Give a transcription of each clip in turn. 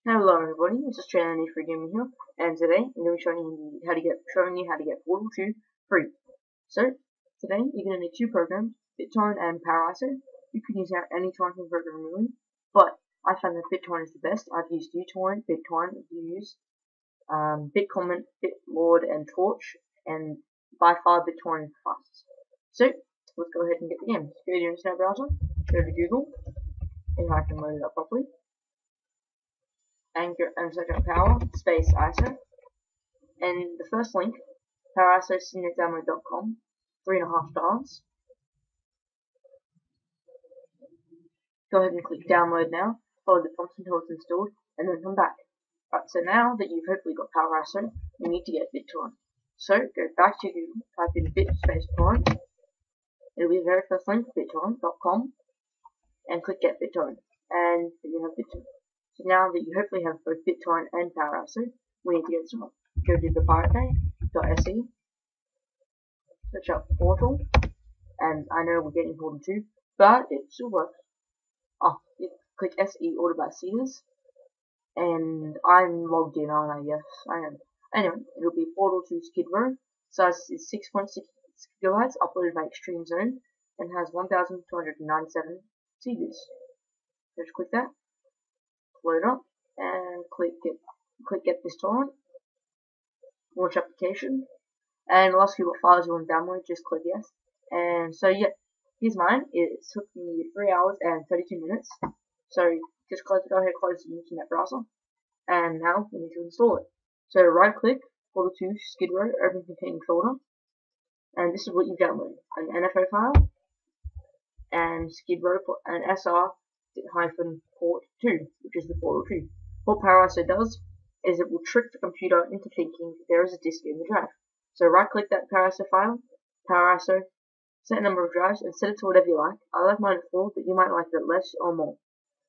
Hello everybody, it's AustralianAFreeGamer here, and today I'm going to be showing you how to get Portal 2 free. So, today you're going to need two programs, BitTorrent and PowerISO. You can use any torrenting program really, but I found that BitTorrent is the best. I've used uTorrent, BitTorrent, I've used BitComment, BitLord, and Torch, and by far BitTorrent is the fastest. So, let's go ahead and get the game. Go to your internet browser, go to Google, if I can load it up properly. And search up power space ISO, and the first link, poweriso.download.com, 3.5 stars. Go ahead and click download now, follow the prompts until it's installed, and then come back. Right, so now that you've hopefully got PowerISO, you need to get BitTorrent. So go back to Google, type in bit space torrent, it'll be the very first link, bittorrent.com, and click get BitTorrent, and then you have BitTorrent. So now that you hopefully have both BitTorrent and PowerISO, we need to get started. Go to the piratebay.se, search up Portal, and I know we're getting Portal 2, but it still works. Click SE order by Seeders, and I'm logged in, aren't I? Yes, I am. Anyway, it'll be Portal 2 Skid Row, size is 6.6 gigabytes, uploaded by Extreme Zone, and has 1,297 Seeders. Just click that. Load up and click get this torrent, launch application, and it'll ask you what files you want to download. Just click yes. And so yeah, here's mine. It took me 3 hours and 32 minutes. So just go ahead, close the internet browser, and now we need to install it. So right click, Portal 2 Skid Row, open containing folder, and this is what you download: an NFO file and Skid Row and SR port 2, which is the Portal 2. What PowerISO does is it will trick the computer into thinking there is a disk in the drive. So right click that PowerISO file, PowerISO, set a number of drives, and set it to whatever you like. I like mine at 4, but you might like it less or more.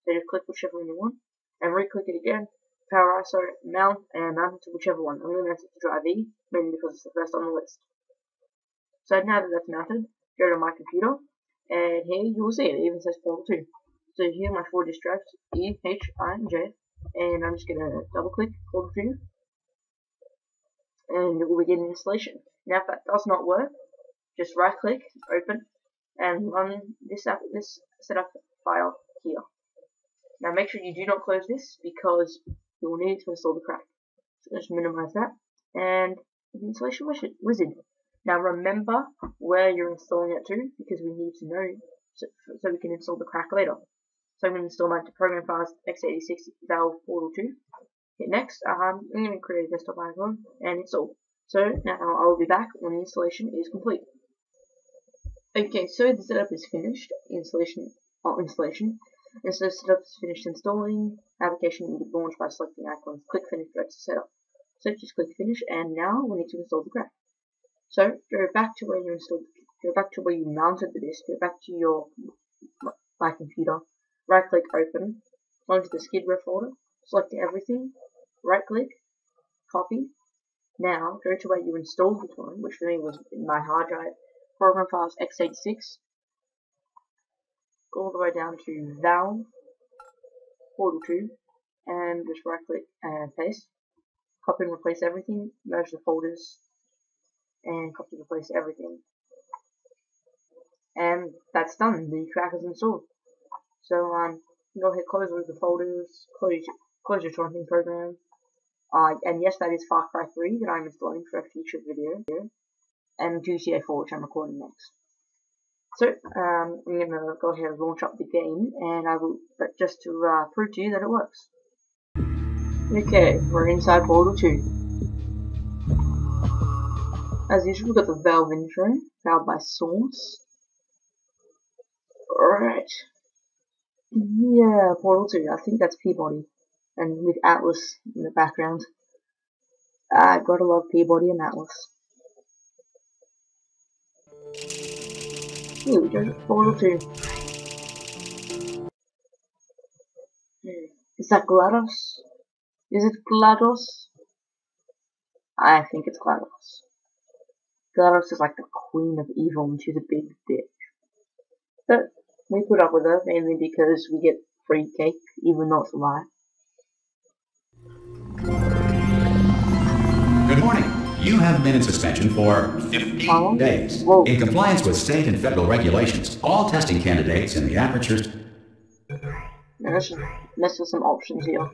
So just click whichever one you want, and re-click it again, PowerISO, mount, and mount it to whichever one. I'm going to mount it to drive E, mainly because it's the first on the list. So now that that's mounted, go to my computer, and here you will see it even says Portal 2. So here are my 4 disk drives, E, H, I, and J, and I'm just going to double click Portal 2, and it will begin installation. Now if that does not work, just right click, open, and run this setup file here. Now make sure you do not close this because you will need it to install the crack. So just minimize that, and the installation wizard. Now remember where you're installing it to, because we need to know so we can install the crack later. So I'm going to install my program files x86 valve Portal 2. Hit next. I'm going to create a desktop icon and install. So now I will be back when the installation is complete. Okay, so the setup is finished. Installation. And so setup is finished installing. Application will be launched by selecting icons. Click finish direct to setup. So just click finish, and now we need to install the crack. So go back to where you installed. Go back to where you mounted the disk. Go back to my computer. Right click open, go to the Skid Row folder, select everything, right click, copy. Now go to where you installed the torrent, which for me was in my hard drive, program files x86, go all the way down to valve, Portal 2, and just right click and paste. Copy and replace everything, merge the folders, and copy and replace everything. And that's done, the crack is installed. So go ahead, close all the folders, close your torrenting program. And yes, that is Far Cry 3 that I'm installing for a future video, and GTA 4, which I'm recording next. So I'm gonna go ahead and launch up the game, and I will, but just to prove to you that it works. Okay, we're inside Portal 2. As usual, we've got the Valve intro, powered by Source. Alright. Yeah, Portal 2, I think that's Peabody, and with Atlas in the background. Gotta love Peabody and Atlas. Here we go, Portal 2. Is that GLaDOS? Is it GLaDOS? I think it's GLaDOS. GLaDOS is like the queen of evil, and she's a big bitch. But we put up with her mainly because we get free cake, even though it's a lie. Good morning. You have been in suspension for 15 days. Whoa. In compliance with state and federal regulations, all testing candidates in the apertures... Now let's just mess with some options here.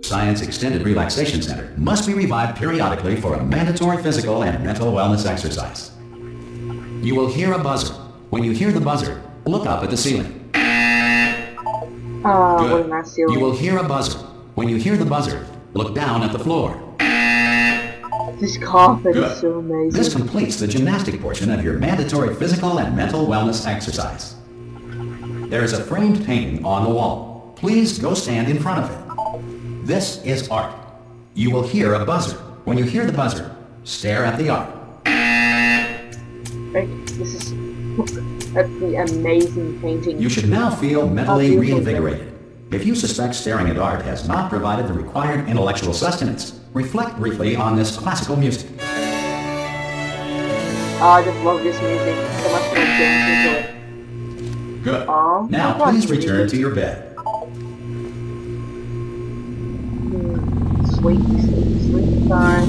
Science Extended Relaxation Center must be revived periodically for a mandatory physical and mental wellness exercise. You will hear a buzzer. When you hear the buzzer, look up at the ceiling. What am I ceiling? You will hear a buzzer. When you hear the buzzer, look down at the floor. This carpet is so amazing. This completes the gymnastic portion of your mandatory physical and mental wellness exercise. There is a framed painting on the wall. Please go stand in front of it. This is art. You will hear a buzzer. When you hear the buzzer, stare at the art. Right, this is the amazing painting. You should now feel mentally reinvigorated. If you suspect staring at art has not provided the required intellectual sustenance, reflect briefly on this classical music. I just love this music. So much fun to it. Good. Now please return to your bed. Sleep time.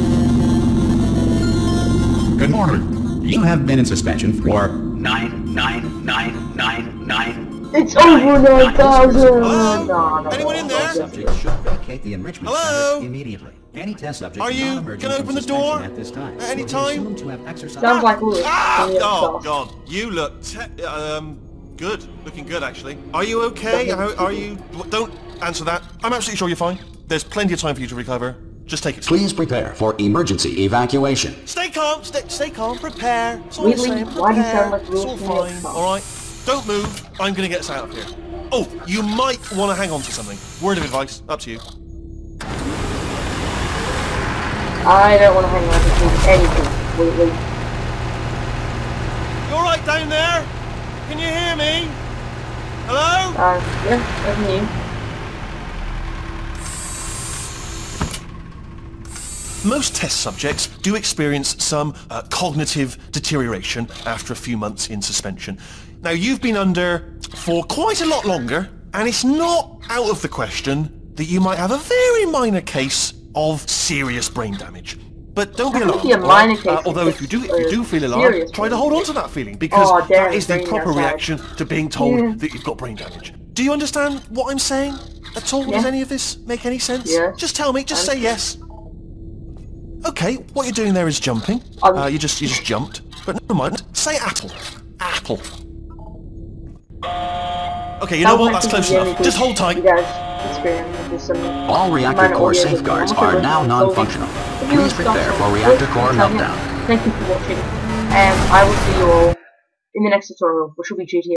Good morning. You have been in suspension for 99999. It's over 9,000! Hello? Anyone in there? Subject should vacate the enrichment Hello? center immediately. Any test subject Are you gonna open the door? at this time. At any time? Sounds like Lewis. Oh God, you look good. Looking good, actually. Are you okay? Are you? Don't answer that. I'm absolutely sure you're fine. There's plenty of time for you to recover. Just take it. Please prepare for emergency evacuation. Stay calm. Stay calm. Prepare. It's all Really? I'm saying. Why do you Prepare. sound like It's Lewis all from fine. Exile? All right. Don't move. I'm gonna get us out of here. Oh, you might want to hang on to something. Word of advice. Up to you. I don't want to hang around to anything, completely. You all right down there? Can you hear me? Hello? Yeah, that's me. Most test subjects do experience some cognitive deterioration after a few months in suspension. Now, you've been under for quite a lot longer, and it's not out of the question that you might have a very minor case of serious brain damage. But don't be alarmed. Although if you do feel alarmed, try to hold on to that feeling, because that is the proper reaction to being told that you've got brain damage. Do you understand what I'm saying at all? Does any of this make any sense? Yeah. Just tell me. Just say yes. Okay, what you're doing there is jumping. You just jumped. But never mind. Say apple. Apple. Okay, you know what? That's close enough. Just hold tight. All reactor core safeguards are now non-functional. Please prepare for reactor core meltdown. Thank you for watching. I will see you all in the next tutorial, which will be GTA.